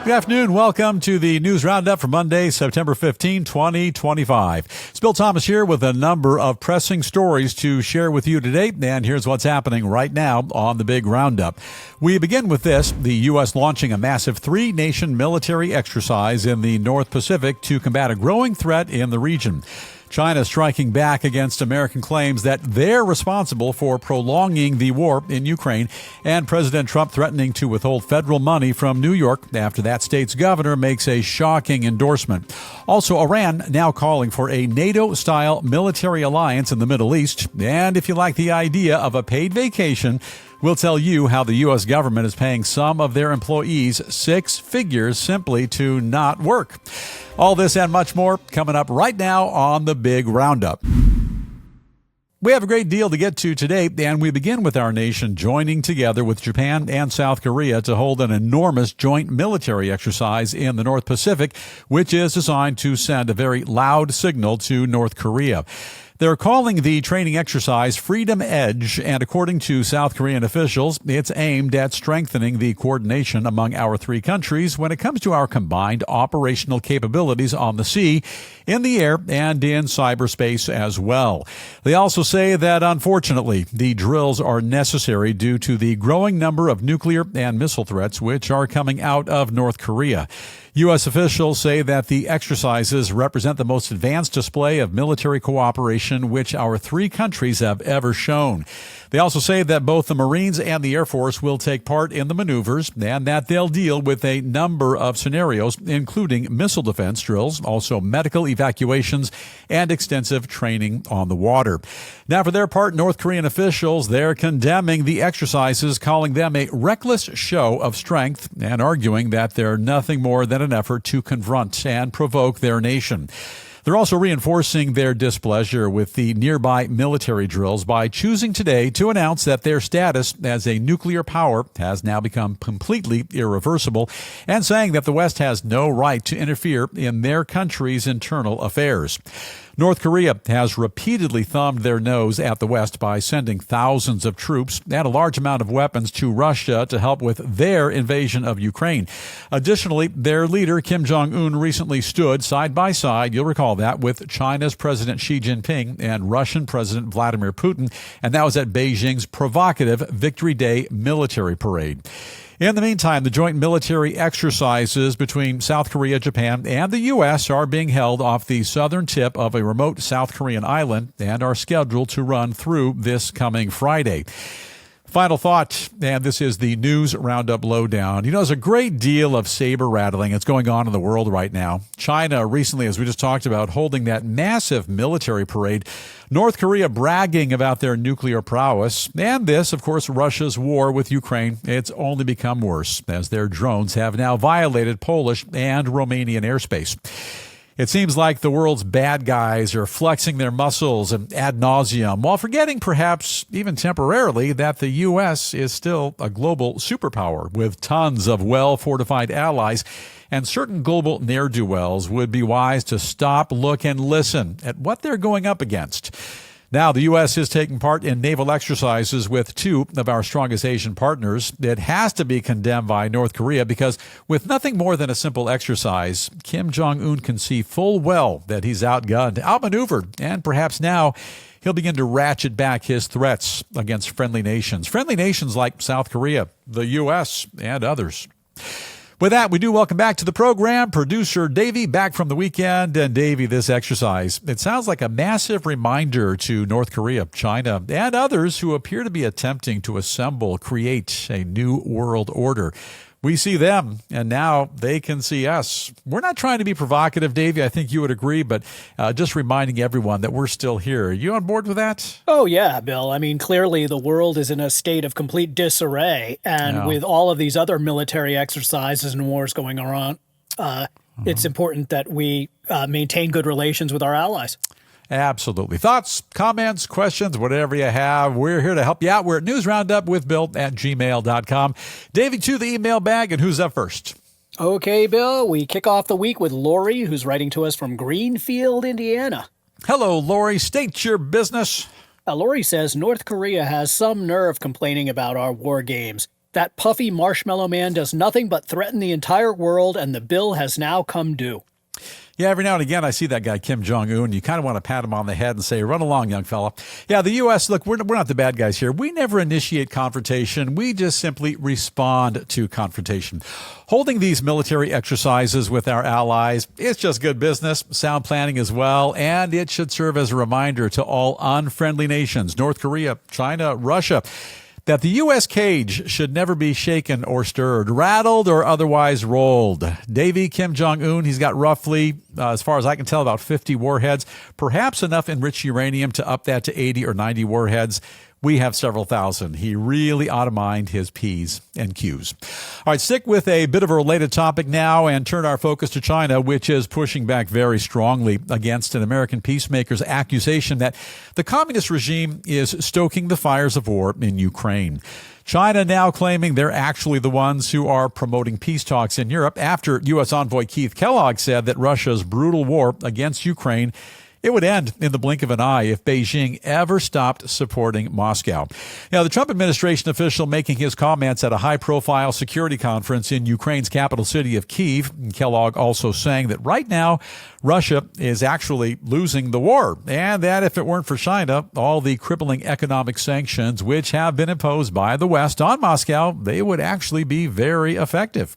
Good afternoon. Welcome to the News Roundup for Monday, September 15, 2025. It's Bill Thomas here with a number of pressing stories to share with you today. And here's what's happening right now on the big Roundup. We begin with this, the U.S. launching a massive three-nation military exercise in the North Pacific to combat a growing threat in the region. China striking back against American claims that they're responsible for prolonging the war in Ukraine, and President Trump threatening to withhold federal money from New York after that state's governor makes a shocking endorsement. Also, Iran now calling for a NATO-style military alliance in the Middle East. And if you like the idea of a paid vacation, we'll tell you how the U.S. government is paying some of their employees six figures simply to not work. All this and much more coming up right now on the Big Roundup. We have a great deal to get to today, and we begin with our nation joining together with Japan and South Korea to hold an enormous joint military exercise in the North Pacific, which is designed to send a very loud signal to North Korea. They're calling the training exercise Freedom Edge, and according to South Korean officials, it's aimed at strengthening the coordination among our three countries when it comes to our combined operational capabilities on the sea, in the air, and in cyberspace as well. They also say that, unfortunately, the drills are necessary due to the growing number of nuclear and missile threats which are coming out of North Korea. U.S. officials say that the exercises represent the most advanced display of military cooperation which our three countries have ever shown. They also say that both the Marines and the Air Force will take part in the maneuvers and that they'll deal with a number of scenarios, including missile defense drills, also medical evacuations, and extensive training on the water. Now, for their part, North Korean officials, they're condemning the exercises, calling them a reckless show of strength and arguing that they're nothing more than an effort to confront and provoke their nation. They're also reinforcing their displeasure with the nearby military drills by choosing today to announce that their status as a nuclear power has now become completely irreversible, and saying that the West has no right to interfere in their country's internal affairs. North Korea has repeatedly thumbed their nose at the West by sending thousands of troops and a large amount of weapons to Russia to help with their invasion of Ukraine. Additionally, their leader, Kim Jong-un, recently stood side by side, you'll recall that, with China's President Xi Jinping and Russian President Vladimir Putin, and that was at Beijing's provocative Victory Day military parade. In the meantime, the joint military exercises between South Korea, Japan, and the U.S. are being held off the southern tip of a remote South Korean island and are scheduled to run through this coming Friday. Final thought, and this is the News Roundup Lowdown. You know, there's a great deal of saber rattling that's going on in the world right now. China recently, as we just talked about, holding that massive military parade. North Korea bragging about their nuclear prowess. And this, of course, Russia's war with Ukraine. It's only become worse as their drones have now violated Polish and Romanian airspace. It seems like the world's bad guys are flexing their muscles and ad nauseum while forgetting, perhaps even temporarily, that the U.S. is still a global superpower with tons of well-fortified allies, and certain global ne'er-do-wells would be wise to stop, look, and listen at what they're going up against. Now, the U.S. is taking part in naval exercises with two of our strongest Asian partners. It has to be condemned by North Korea because with nothing more than a simple exercise, Kim Jong-un can see full well that he's outgunned, outmaneuvered, and perhaps now he'll begin to ratchet back his threats against friendly nations like South Korea, the U.S., and others. With that, we do welcome back to the program producer Davey, back from the weekend. And Davey, this exercise, it sounds like a massive reminder to North Korea, China, and others who appear to be attempting to create a new world order. We see them, and now they can see us. We're not trying to be provocative, Davey. I think you would agree, but just reminding everyone that we're still here. Are you on board with that? Oh, yeah, Bill. I mean, clearly the world is in a state of complete disarray, and with all of these other military exercises and wars going on, it's important that we maintain good relations with our allies. Absolutely. Thoughts, comments, questions, whatever you have, we're here to help you out. We're at newsroundupwithbill@gmail.com. Davey, to the email bag, and who's up first? Okay, Bill, we kick off the week with Lori, who's writing to us from Greenfield, Indiana. Hello, Lori. State your business. Lori says North Korea has some nerve complaining about our war games. That puffy marshmallow man does nothing but threaten the entire world, and the bill has now come due. Yeah, every now and again, I see that guy, Kim Jong-un. You kind of want to pat him on the head and say, run along, young fella. Yeah, the U.S., look, we're not the bad guys here. We never initiate confrontation. We just simply respond to confrontation. Holding these military exercises with our allies, it's just good business, sound planning as well, and it should serve as a reminder to all unfriendly nations, North Korea, China, Russia, that the U.S. cage should never be shaken or stirred, rattled or otherwise rolled. Davy Kim Jong-un, he's got roughly, as far as I can tell, about 50 warheads, perhaps enough enriched uranium to up that to 80 or 90 warheads. We have several thousand. He really ought to mind his P's and Q's. All right, stick with a bit of a related topic now and turn our focus to China, which is pushing back very strongly against an American peacemaker's accusation that the communist regime is stoking the fires of war in Ukraine. China now claiming they're actually the ones who are promoting peace talks in Europe after U.S. envoy Keith Kellogg said that Russia's brutal war against Ukraine, it would end in the blink of an eye if Beijing ever stopped supporting Moscow. Now, the Trump administration official making his comments at a high-profile security conference in Ukraine's capital city of Kyiv. Kellogg also saying that right now, Russia is actually losing the war, and that if it weren't for China, all the crippling economic sanctions which have been imposed by the West on Moscow, they would actually be very effective.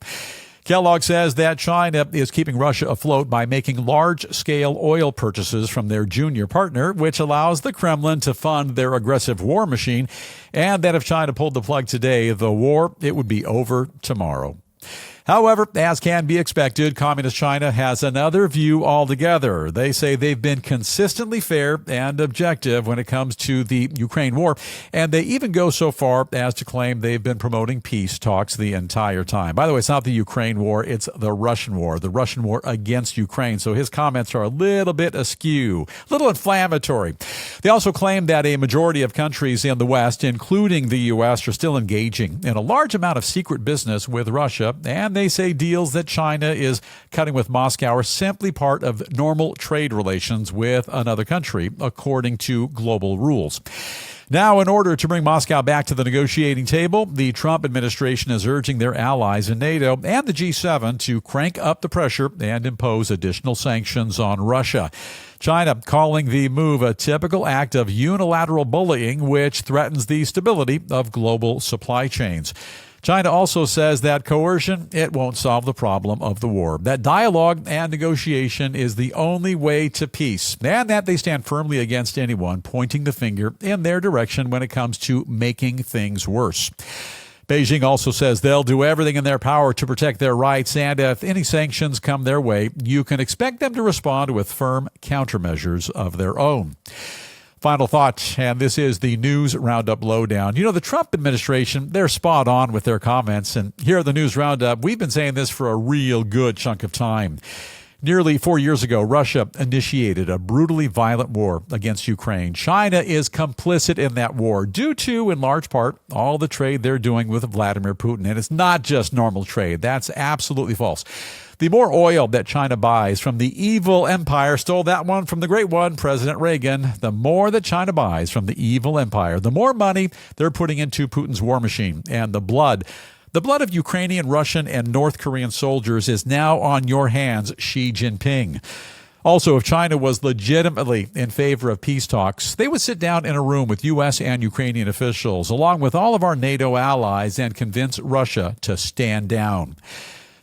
Kellogg says that China is keeping Russia afloat by making large-scale oil purchases from their junior partner, which allows the Kremlin to fund their aggressive war machine, and that if China pulled the plug today, the war, it would be over tomorrow. However, as can be expected, Communist China has another view altogether. They say they've been consistently fair and objective when it comes to the Ukraine war, and they even go so far as to claim they've been promoting peace talks the entire time. By the way, it's not the Ukraine war, it's the Russian war against Ukraine. So his comments are a little bit askew, a little inflammatory. They also claim that a majority of countries in the West, including the U.S., are still engaging in a large amount of secret business with Russia, and they say deals that China is cutting with Moscow are simply part of normal trade relations with another country, according to global rules. Now, in order to bring Moscow back to the negotiating table, the Trump administration is urging their allies in NATO and the G7 to crank up the pressure and impose additional sanctions on Russia. China calling the move a typical act of unilateral bullying, which threatens the stability of global supply chains. China also says that coercion, it won't solve the problem of the war, that dialogue and negotiation is the only way to peace, and that they stand firmly against anyone pointing the finger in their direction when it comes to making things worse. Beijing also says they'll do everything in their power to protect their rights, and if any sanctions come their way, you can expect them to respond with firm countermeasures of their own. Final thought, and this is the News Roundup Lowdown. You know, the Trump administration, they're spot on with their comments. And here at the News Roundup, we've been saying this for a real good chunk of time. Nearly 4 years ago, Russia initiated a brutally violent war against Ukraine. China is complicit in that war due to, in large part, all the trade they're doing with Vladimir Putin. And it's not just normal trade. That's absolutely false. The more oil that China buys from the evil empire, stole that one from the great one, President Reagan, the more that China buys from the evil empire, the more money they're putting into Putin's war machine. And the blood of Ukrainian, Russian, and North Korean soldiers is now on your hands, Xi Jinping. Also, if China was legitimately in favor of peace talks, they would sit down in a room with U.S. and Ukrainian officials, along with all of our NATO allies, and convince Russia to stand down.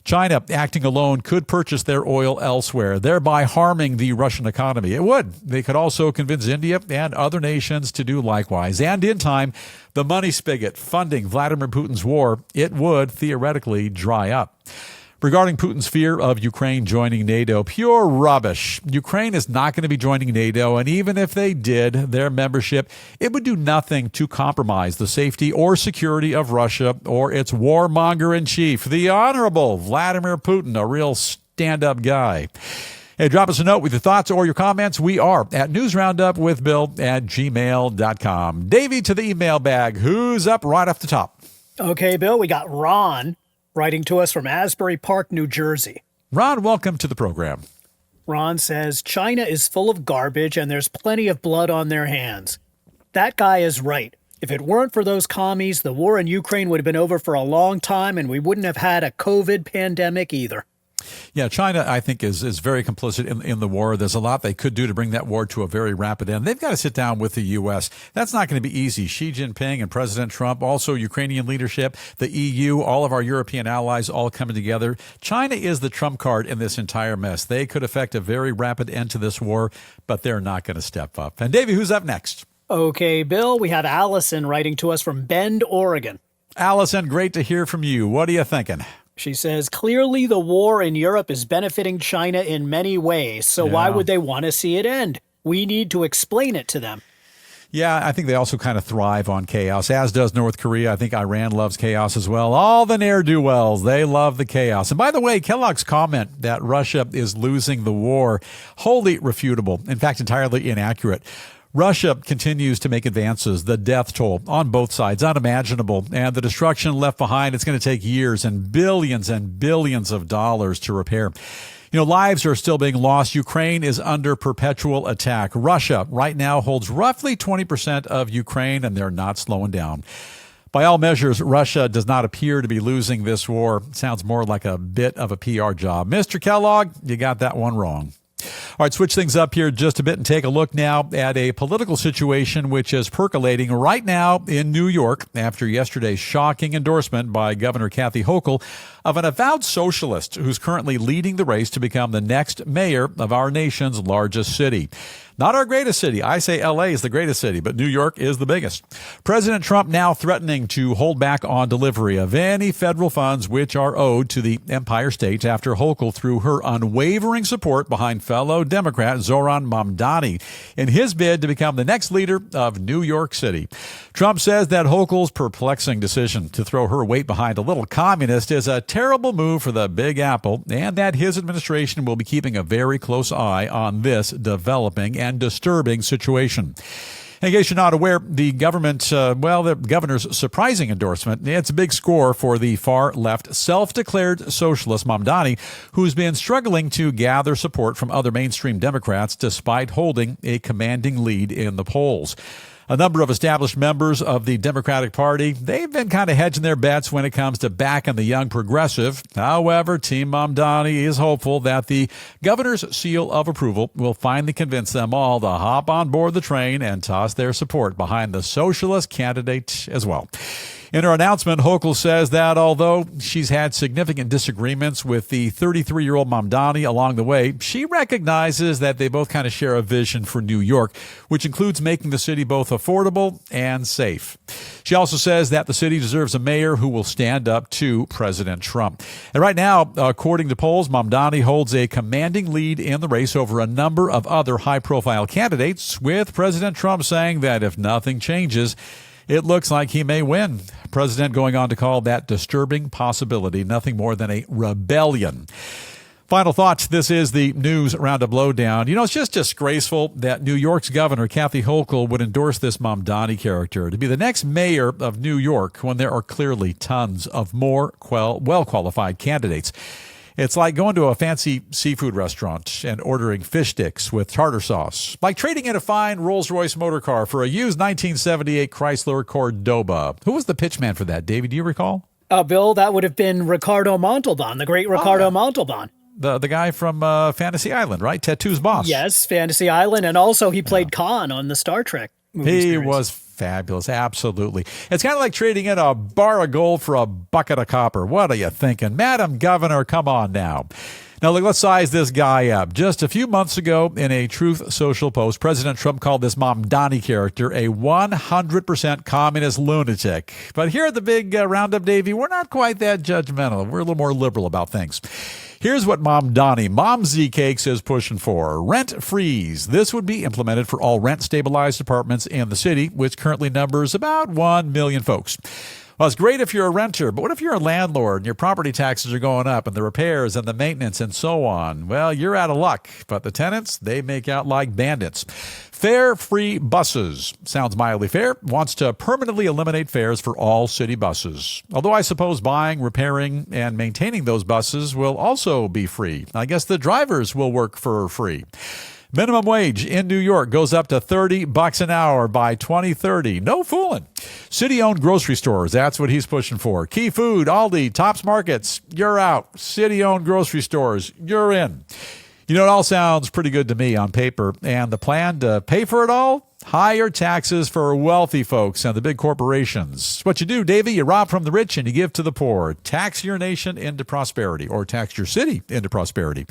China, acting alone, could purchase their oil elsewhere, thereby harming the Russian economy. It would. They could also convince India and other nations to do likewise. And in time, the money spigot funding Vladimir Putin's war, it would theoretically dry up. Regarding Putin's fear of Ukraine joining NATO, pure rubbish. Ukraine is not going to be joining NATO, and even if they did, their membership, it would do nothing to compromise the safety or security of Russia or its warmonger-in-chief, the Honorable Vladimir Putin, a real stand-up guy. Hey, drop us a note with your thoughts or your comments. We are at newsroundupwithbill@gmail.com. Davey, to the email bag. Who's up right off the top? Okay, Bill, we got Ron writing to us from Asbury Park, New Jersey. Ron, welcome to the program. Ron says, China is full of garbage and there's plenty of blood on their hands. That guy is right. If it weren't for those commies, the war in Ukraine would have been over for a long time, and we wouldn't have had a COVID pandemic either. Yeah, China, I think, is very complicit in the war. There's a lot they could do to bring that war to a very rapid end. They've got to sit down with the U.S. That's not going to be easy. Xi Jinping and President Trump, also Ukrainian leadership, the EU, all of our European allies all coming together. China is the trump card in this entire mess. They could effect a very rapid end to this war, but they're not going to step up. And Davey, who's up next? Okay, Bill, we have Allison writing to us from Bend, Oregon. Allison, great to hear from you. What are you thinking? She says, clearly the war in Europe is benefiting China in many ways, so why would they want to see it end? We need to explain it to them. Yeah, I think they also kind of thrive on chaos, as does North Korea. I think Iran loves chaos as well. All the ne'er-do-wells, they love the chaos. And by the way, Kellogg's comment that Russia is losing the war, wholly refutable, in fact, entirely inaccurate. Russia continues to make advances. The death toll on both sides, unimaginable. And the destruction left behind, it's going to take years and billions of dollars to repair. You know, lives are still being lost. Ukraine is under perpetual attack. Russia right now holds roughly 20% of Ukraine, and they're not slowing down. By all measures, Russia does not appear to be losing this war. Sounds more like a bit of a PR job. Mr. Kellogg, you got that one wrong. All right, switch things up here just a bit and take a look now at a political situation which is percolating right now in New York after yesterday's shocking endorsement by Governor Kathy Hochul of an avowed socialist who's currently leading the race to become the next mayor of our nation's largest city. Not our greatest city. I say L.A. is the greatest city, but New York is the biggest. President Trump now threatening to hold back on delivery of any federal funds which are owed to the Empire State after Hochul threw her unwavering support behind fellow Democrat Zohran Mamdani in his bid to become the next leader of New York City. Trump says that Hochul's perplexing decision to throw her weight behind a little communist is a terrible move for the Big Apple, and that his administration will be keeping a very close eye on this developing and disturbing situation. In case you're not aware, the governor's surprising endorsement, it's a big score for the far-left self-declared socialist Mamdani, who's been struggling to gather support from other mainstream Democrats despite holding a commanding lead in the polls. A number of established members of the Democratic Party, they've been kind of hedging their bets when it comes to backing the young progressive. However, Team Mamdani is hopeful that the governor's seal of approval will finally convince them all to hop on board the train and toss their support behind the socialist candidate as well. In her announcement, Hochul says that although she's had significant disagreements with the 33-year-old Mamdani along the way, she recognizes that they both kind of share a vision for New York, which includes making the city both affordable and safe. She also says that the city deserves a mayor who will stand up to President Trump. And right now, according to polls, Mamdani holds a commanding lead in the race over a number of other high-profile candidates, with President Trump saying that if nothing changes, it looks like he may win. President going on to call that disturbing possibility nothing more than a rebellion. Final thoughts. This is the News Roundup Lowdown. You know, it's just disgraceful that New York's Governor Kathy Hochul would endorse this Mamdani character to be the next mayor of New York when there are clearly tons of more well-qualified candidates. It's like going to a fancy seafood restaurant and ordering fish sticks with tartar sauce. Like trading in a fine Rolls-Royce motor car for a used 1978 Chrysler Cordoba. Who was the pitchman for that, David? Do you recall? Bill, that would have been Ricardo Montalban, the great Ricardo Montalban. The guy from Fantasy Island, right? Tattoo's boss. Yes, Fantasy Island. And also he played Khan on the Star Trek movie series. He was fabulous. Absolutely. It's kind of like trading in a bar of gold for a bucket of copper. What are you thinking? Madam Governor, come on now. Now, look, let's size this guy up. Just a few months ago, in a Truth Social post, President Trump called this Mamdani character a 100% communist lunatic. But here at the big Roundup, Davey, we're not quite that judgmental. We're a little more liberal about things. Here's what Mamdani, Momsy Cakes, is pushing for. Rent freeze. This would be implemented for all rent-stabilized apartments in the city, which currently numbers about 1 million folks. Well, it's great if you're a renter, but what if you're a landlord and your property taxes are going up and the repairs and the maintenance and so on? Well, you're out of luck, but the tenants, they make out like bandits. Fare-free buses. Sounds mildly fair. Wants to permanently eliminate fares for all city buses. Although I suppose buying, repairing, and maintaining those buses will also be free. I guess the drivers will work for free. Minimum wage in New York goes up to $30 an hour by 2030. No fooling. City-owned grocery stores, that's what he's pushing for. Key Food, Aldi, Tops Markets, you're out. City-owned grocery stores, you're in. You know, it all sounds pretty good to me on paper. And the plan to pay for it all? Higher taxes for wealthy folks and the big corporations. What you do, Davey, you rob from the rich and you give to the poor. Tax your nation into prosperity, or tax your city into prosperity.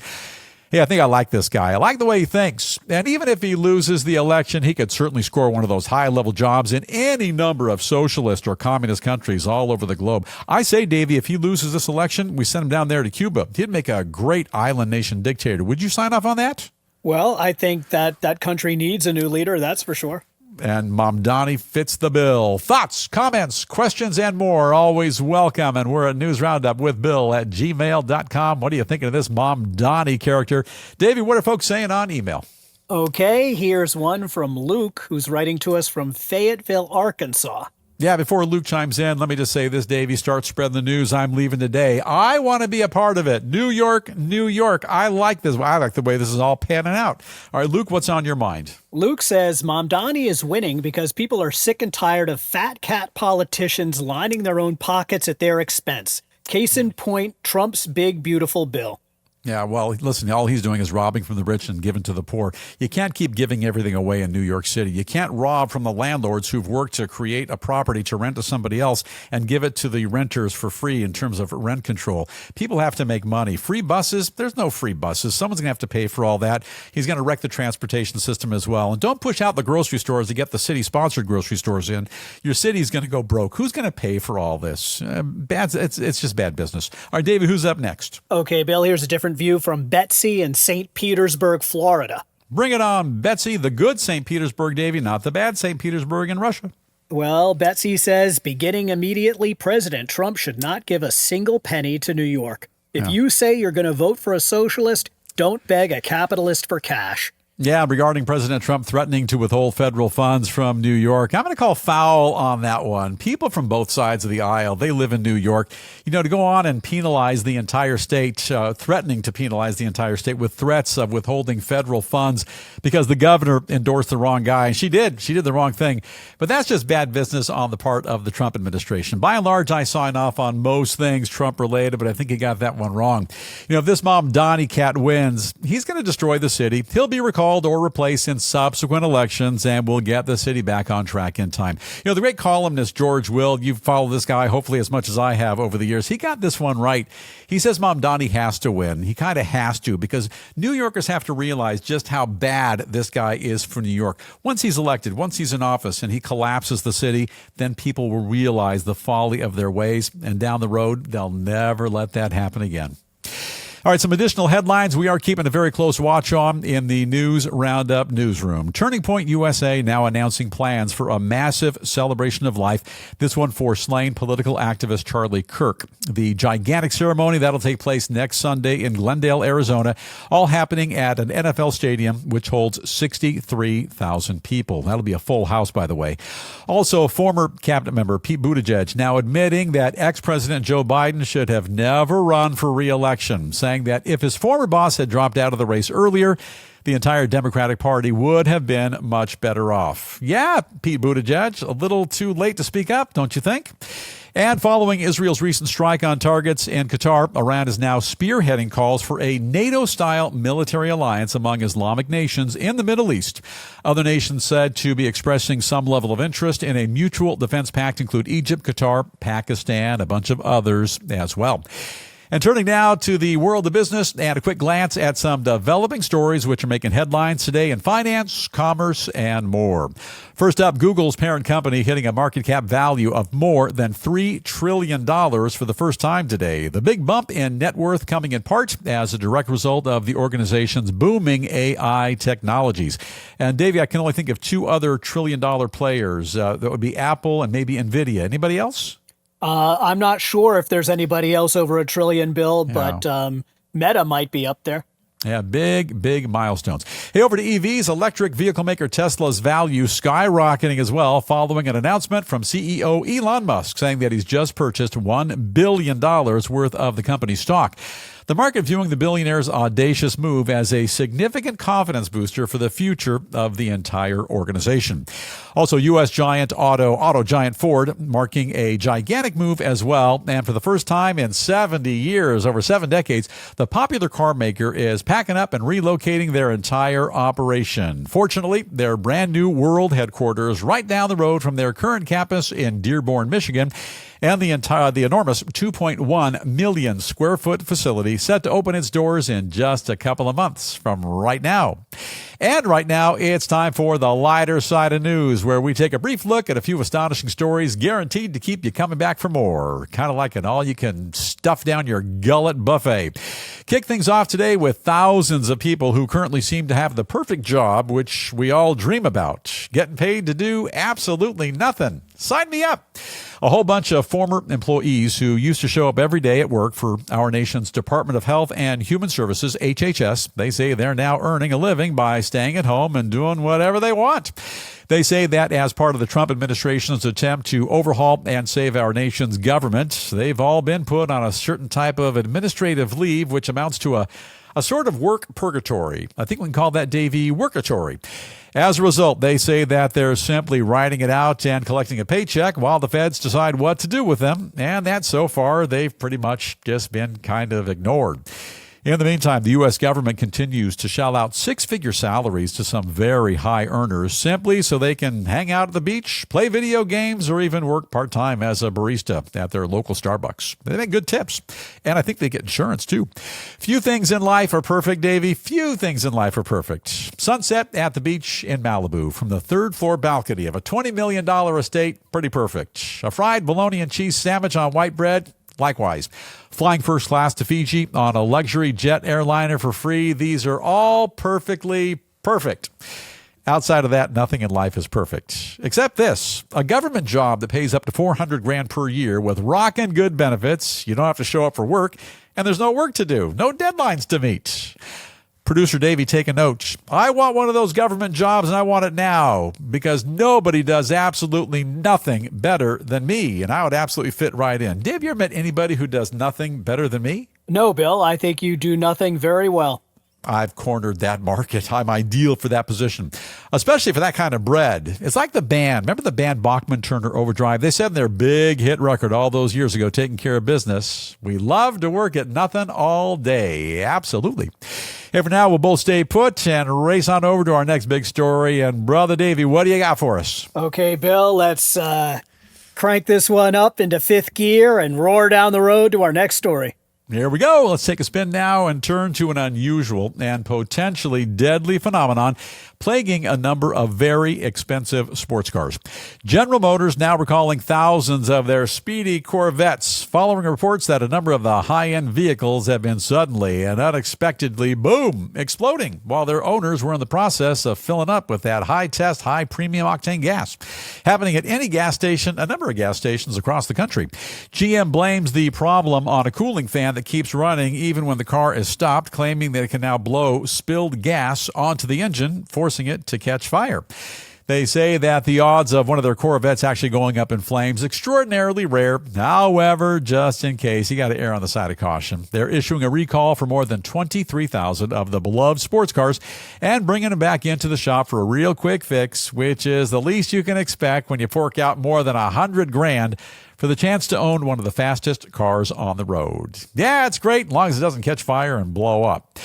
Hey, I think I like this guy. I like the way he thinks. And even if he loses the election, he could certainly score one of those high-level jobs in any number of socialist or communist countries all over the globe. I say, Davey, if he loses this election, we send him down there to Cuba. He'd make a great island nation dictator. Would you sign off on that? Well, I think that country needs a new leader, that's for sure. And Mamdani fits the bill. Thoughts, comments, questions, and more always welcome. And we're at newsroundupwithbill@gmail.com. What are you thinking of this Mamdani character? Davey, what are folks saying on email? Okay, here's one from Luke, who's writing to us from Fayetteville, Arkansas. Yeah, before Luke chimes in, let me just say this, Davey. Start spreading the news. I'm leaving today. I want to be a part of it. New York, New York. I like this. I like the way this is all panning out. All right, Luke, what's on your mind? Luke says Mamdani is winning because people are sick and tired of fat cat politicians lining their own pockets at their expense. Case in point, Trump's big, beautiful bill. Yeah, well, listen, all he's doing is robbing from the rich and giving to the poor. You can't keep giving everything away in New York City. You can't rob from the landlords who've worked to create a property to rent to somebody else and give it to the renters for free in terms of rent control. People have to make money. Free buses? There's no free buses. Someone's going to have to pay for all that. He's going to wreck the transportation system as well. And don't push out the grocery stores to get the city-sponsored grocery stores in. Your city's going to go broke. Who's going to pay for all this? It's just bad business. All right, David, who's up next? Okay, Bill, here's a different view from Betsy in St. Petersburg, Florida. Bring it on, Betsy, the good St. Petersburg, Davy, not the bad St. Petersburg in Russia. Well, Betsy says, beginning immediately, President Trump should not give a single penny to New York. If you say you're going to vote for a socialist, don't beg a capitalist for cash. Yeah, regarding President Trump threatening to withhold federal funds from New York, I'm going to call foul on that one. People from both sides of the aisle, they live in New York. You know, to go on and penalize the entire state, threatening to penalize the entire state with threats of withholding federal funds because the governor endorsed the wrong guy. And she did the wrong thing. But that's just bad business on the part of the Trump administration. By and large, I sign off on most things Trump related, but I think he got that one wrong. You know, if this Mamdani cat wins, he's going to destroy the city. He'll be recalled or replaced in subsequent elections, and we'll get the city back on track in time. You know, the great columnist George Will, you've followed this guy hopefully as much as I have over the years. He got this one right. He says Mamdani has to win. He kind of has to, because New Yorkers have to realize just how bad this guy is for New York. Once he's elected, once he's in office and he collapses the city, then people will realize the folly of their ways, and down the road, they'll never let that happen again. All right, some additional headlines we are keeping a very close watch on in the News Roundup newsroom. Turning Point USA now announcing plans for a massive celebration of life, this one for slain political activist Charlie Kirk. The gigantic ceremony that'll take place next Sunday in Glendale, Arizona, all happening at an NFL stadium which holds 63,000 people. That'll be a full house, by the way. Also, former cabinet member Pete Buttigieg now admitting that ex-President Joe Biden should have never run for re-election, saying that if his former boss had dropped out of the race earlier, the entire Democratic Party would have been much better off. Yeah, Pete Buttigieg, a little too late to speak up, don't you think? And following Israel's recent strike on targets in Qatar, Iran is now spearheading calls for a NATO-style military alliance among Islamic nations in the Middle East. Other nations said to be expressing some level of interest in a mutual defense pact include Egypt, Qatar, Pakistan, a bunch of others as well. And turning now to the world of business and a quick glance at some developing stories which are making headlines today in finance, commerce, and more. First up, Google's parent company hitting a market cap value of more than $3 trillion for the first time today. The big bump in net worth coming in part as a direct result of the organization's booming AI technologies. And Davey, I can only think of two other trillion-dollar players. That would be Apple and maybe NVIDIA. Anybody else? I'm not sure if there's anybody else over $1 trillion, Bill, but Meta might be up there. Yeah, big milestones. Hey, over to EVs, electric vehicle maker Tesla's value skyrocketing as well following an announcement from CEO Elon Musk saying that he's just purchased $1 billion worth of the company's stock. The market viewing the billionaire's audacious move as a significant confidence booster for the future of the entire organization. Also, U.S. auto giant Ford marking a gigantic move as well. And for the first time in 70 years, over 7 decades, the popular car maker is packing up and relocating their entire operation. Fortunately, their brand new world headquarters right down the road from their current campus in Dearborn, Michigan, and the enormous 2.1 million square foot facility set to open its doors in just a couple of months from right now. And right now, it's time for the lighter side of news, where we take a brief look at a few astonishing stories guaranteed to keep you coming back for more. Kind of like an all-you-can-stuff down your gullet buffet. Kick things off today with thousands of people who currently seem to have the perfect job, which we all dream about. Getting paid to do absolutely nothing. Sign me up. A whole bunch of former employees who used to show up every day at work for our nation's Department of Health and Human Services, HHS, they say they're now earning a living by staying at home and doing whatever they want. They say that as part of the Trump administration's attempt to overhaul and save our nation's government, they've all been put on a certain type of administrative leave, which amounts to a sort of work purgatory. I think we can call that, Davey, workatory. As a result, they say that they're simply writing it out and collecting a paycheck while the feds decide what to do with them, and that so far they've pretty much just been kind of ignored. In the meantime, the U.S. government continues to shell out six-figure salaries to some very high earners simply so they can hang out at the beach, play video games, or even work part-time as a barista at their local Starbucks. They make good tips, and I think they get insurance, too. Few things in life are perfect, Davey. Few things in life are perfect. Sunset at the beach in Malibu from the third-floor balcony of a $20 million estate, pretty perfect. A fried bologna and cheese sandwich on white bread, likewise. Flying first class to Fiji on a luxury jet airliner for free. These are all perfectly perfect. Outside of that, nothing in life is perfect. Except this, a government job that pays up to $400,000 per year with rockin' good benefits. You don't have to show up for work, and there's no work to do. No deadlines to meet. Producer Davey, take a note. I want one of those government jobs, and I want it now, because nobody does absolutely nothing better than me, and I would absolutely fit right in. Dave, you ever met anybody who does nothing better than me? No, Bill. I think you do nothing very well. I've cornered that market. I'm ideal for that position, especially for that kind of bread. It's like the band. Remember the band Bachman Turner Overdrive? They said in their big hit record all those years ago, Taking Care of Business, we love to work at nothing all day. Absolutely. Hey, for now, we'll both stay put and race on over to our next big story. And Brother Davey, what do you got for us? Okay, Bill, let's crank this one up into fifth gear and roar down the road to our next story. Here we go. Let's take a spin now and turn to an unusual and potentially deadly phenomenon plaguing a number of very expensive sports cars. General Motors now recalling thousands of their speedy Corvettes following reports that a number of the high-end vehicles have been suddenly and unexpectedly, boom, exploding while their owners were in the process of filling up with that high-test, high-premium octane gas. Happening at any gas station, a number of gas stations across the country. GM blames the problem on a cooling fan that keeps running even when the car is stopped, claiming that it can now blow spilled gas onto the engine, forcing it to catch fire. They say that the odds of one of their Corvettes actually going up in flames extraordinarily rare. However, just in case, you got to err on the side of caution. They're issuing a recall for more than 23,000 of the beloved sports cars and bringing them back into the shop for a real quick fix, which is the least you can expect when you fork out more than $100,000 for the chance to own one of the fastest cars on the road. Yeah, it's great as long as it doesn't catch fire and blow up.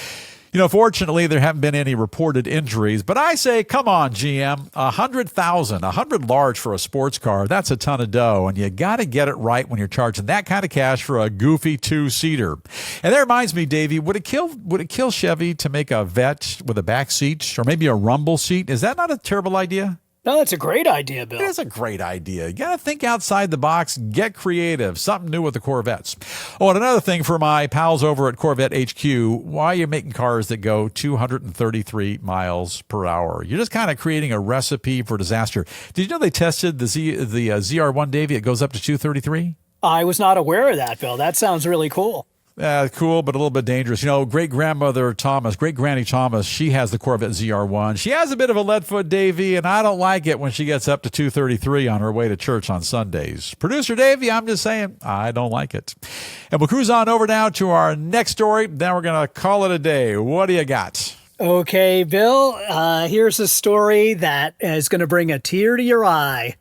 You know, fortunately, there haven't been any reported injuries, but I say, come on, GM, 100,000, 100 large for a sports car, that's a ton of dough, and you got to get it right when you're charging that kind of cash for a goofy two-seater. And that reminds me, Davey, would it kill Chevy to make a Vette with a back seat or maybe a rumble seat? Is that not a terrible idea? No, that's a great idea, Bill. It is a great idea. You got to think outside the box, get creative, something new with the Corvettes. Oh, and another thing for my pals over at Corvette HQ, why are you making cars that go 233 miles per hour? You're just kind of creating a recipe for disaster. Did you know they tested the ZR1, Davey? It goes up to 233? I was not aware of that, Bill. That sounds really cool. Cool, but a little bit dangerous. Great-Granny Thomas, she has the Corvette ZR1. She has a bit of a lead foot, Davey, and I don't like it when she gets up to 233 on her way to church on Sundays. Producer Davey, I'm just saying, I don't like it. And we'll cruise on over now to our next story. Then we're going to call it a day. What do you got? Okay, Bill, here's a story that is going to bring a tear to your eye.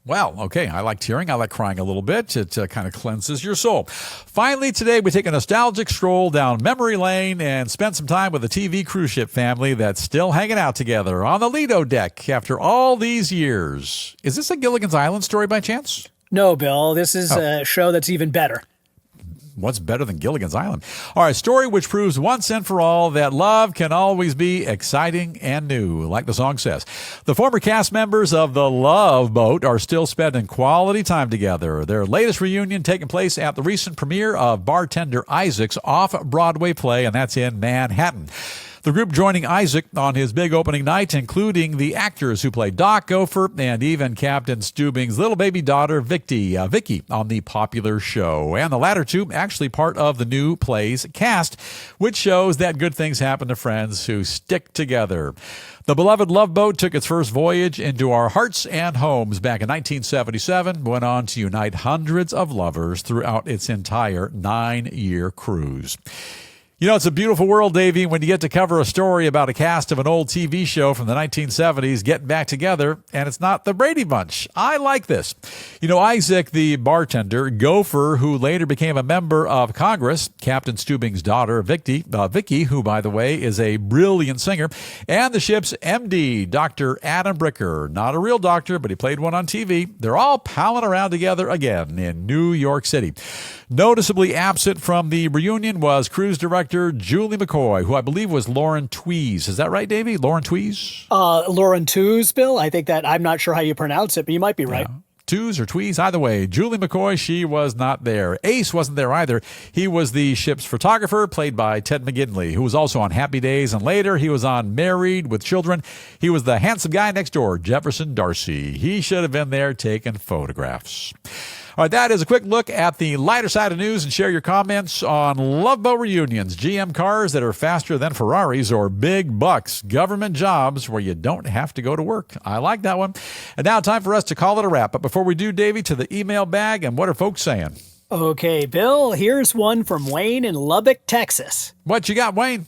Well, okay, I like tearing. I like crying a little bit. It kind of cleanses your soul. Finally, today we take a nostalgic stroll down memory lane and spend some time with a TV cruise ship family that's still hanging out together on the Lido deck after all these years. Is this a Gilligan's Island story by chance? No, Bill, this is a show that's even better. What's better than Gilligan's Island? All right, story which proves once and for all that love can always be exciting and new, like the song says. The former cast members of The Love Boat are still spending quality time together. Their latest reunion taking place at the recent premiere of Bartender Isaac's off-Broadway play, and that's in Manhattan. The group joining Isaac on his big opening night, including the actors who played Doc, Gopher, and even Captain Stubing's little baby daughter, Vicky, on the popular show. And the latter two actually part of the new play's cast, which shows that good things happen to friends who stick together. The beloved Love Boat took its first voyage into our hearts and homes back in 1977, went on to unite hundreds of lovers throughout its entire 9-year cruise. It's a beautiful world, Davey, when you get to cover a story about a cast of an old TV show from the 1970s getting back together, and it's not the Brady Bunch. I like this. Isaac, the bartender, Gopher, who later became a member of Congress, Captain Stubing's daughter, Vicky, who, by the way, is a brilliant singer, and the ship's MD, Dr. Adam Bricker, not a real doctor, but he played one on TV. They're all palling around together again in New York City. Noticeably absent from the reunion was cruise director Julie McCoy, who I believe was Lauren Tweez. Is that right, Davey? Lauren Tweez? Lauren Tweez, Bill. I think that, I'm not sure how you pronounce it, but you might be right. Yeah. Tweez or Tweez, either way. Julie McCoy, she was not there. Ace wasn't there either. He was the ship's photographer, played by Ted McGinley, who was also on Happy Days, and later he was on Married with Children. He was the handsome guy next door, Jefferson Darcy. He should have been there taking photographs. All right, that is a quick look at the lighter side of news, and share your comments on Love Boat reunions, GM cars that are faster than Ferraris, or big bucks, government jobs where you don't have to go to work. I like that one. And now time for us to call it a wrap. But before we do, Davey, to the email bag, and what are folks saying? Okay, Bill, here's one from Wayne in Lubbock, Texas. What you got, Wayne?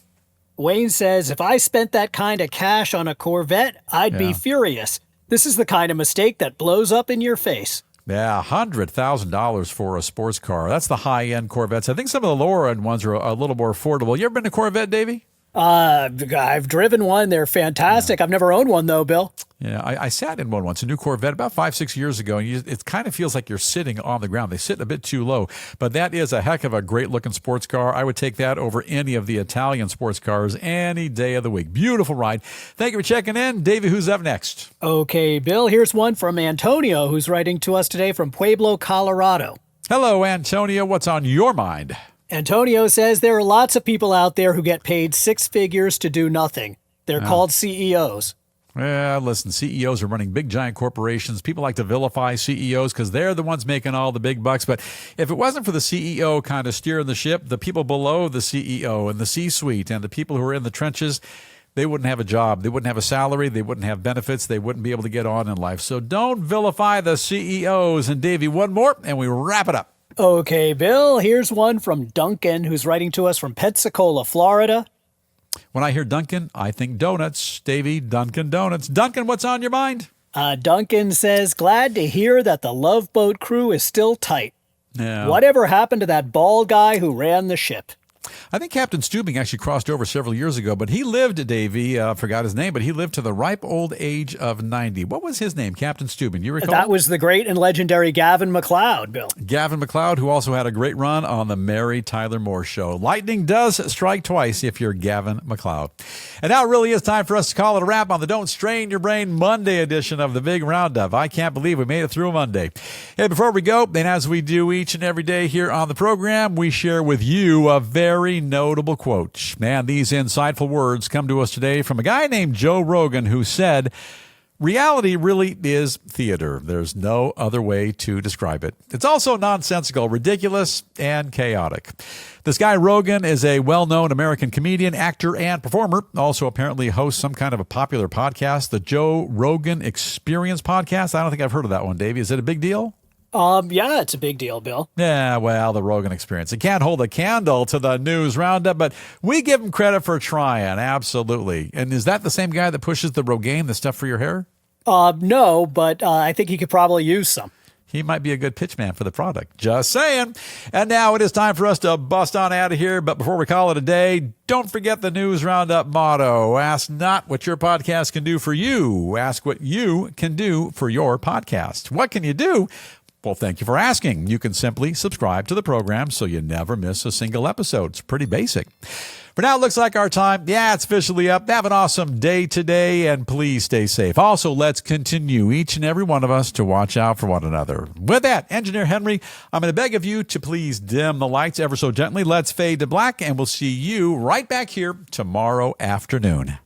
Wayne says, if I spent that kind of cash on a Corvette, I'd be furious. This is the kind of mistake that blows up in your face. Yeah, $100,000 for a sports car. That's the high-end Corvettes. I think some of the lower-end ones are a little more affordable. You ever been to Corvette, Davey? I've driven one. They're fantastic. I've never owned one, though, Bill. Yeah, I sat in one once, a new Corvette, about 5-6 years ago, and it kind of feels like you're sitting on the ground. They sit a bit too low, but that is a heck of a great-looking sports car. I would take that over any of the Italian sports cars any day of the week. Beautiful ride. Thank you for checking in. Davey, who's up next? Okay, Bill, here's one from Antonio, who's writing to us today from Pueblo, Colorado. Hello, Antonio. What's on your mind? Antonio says there are lots of people out there who get paid 6 figures to do nothing. They're called CEOs. Well, listen, CEOs are running big, giant corporations. People like to vilify CEOs because they're the ones making all the big bucks. But if it wasn't for the CEO kind of steering the ship, the people below the CEO and the C-suite and the people who are in the trenches, they wouldn't have a job. They wouldn't have a salary. They wouldn't have benefits. They wouldn't be able to get on in life. So don't vilify the CEOs. And Davey, one more, and we wrap it up. Okay, Bill, here's one from Duncan, who's writing to us from Pensacola, Florida. When I hear Duncan, I think donuts. Davey, Dunkin' Donuts. Duncan, what's on your mind? Duncan says, glad to hear that the Love Boat crew is still tight. Yeah. Whatever happened to that bald guy who ran the ship? I think Captain Stubing actually crossed over several years ago, but he lived, Davey, forgot his name, but he lived to the ripe old age of 90. What was his name, Captain Stubing? You recall? That was the great and legendary Gavin MacLeod, Bill. Gavin MacLeod, who also had a great run on the Mary Tyler Moore Show. Lightning does strike twice if you're Gavin MacLeod. And now it really is time for us to call it a wrap on the Don't Strain Your Brain Monday edition of the Big Roundup. I can't believe we made it through Monday. Hey, before we go, and as we do each and every day here on the program, we share with you a very notable quote. Man, these insightful words come to us today from a guy named Joe Rogan, who said, reality really is theater. There's no other way to describe it. It's also nonsensical, ridiculous, and chaotic. This guy Rogan is a well-known American comedian, actor, and performer. Also apparently hosts some kind of a popular podcast, the Joe Rogan Experience podcast. I don't think I've heard of that one, Davey. Is it a big deal? Yeah, it's a big deal, Bill. Yeah, well, the Rogan Experience. It can't hold a candle to the News Roundup, but we give him credit for trying, absolutely. And is that the same guy that pushes the Rogaine, the stuff for your hair? No, but I think he could probably use some. He might be a good pitch man for the product. Just saying. And now it is time for us to bust on out of here. But before we call it a day, don't forget the News Roundup motto. Ask not what your podcast can do for you. Ask what you can do for your podcast. What can you do? Well, thank you for asking. You can simply subscribe to the program so you never miss a single episode. It's pretty basic. For now, it looks like our time, it's officially up. Have an awesome day today, and please stay safe. Also, let's continue, each and every one of us, to watch out for one another. With that, Engineer Henry, I'm going to beg of you to please dim the lights ever so gently. Let's fade to black, and we'll see you right back here tomorrow afternoon.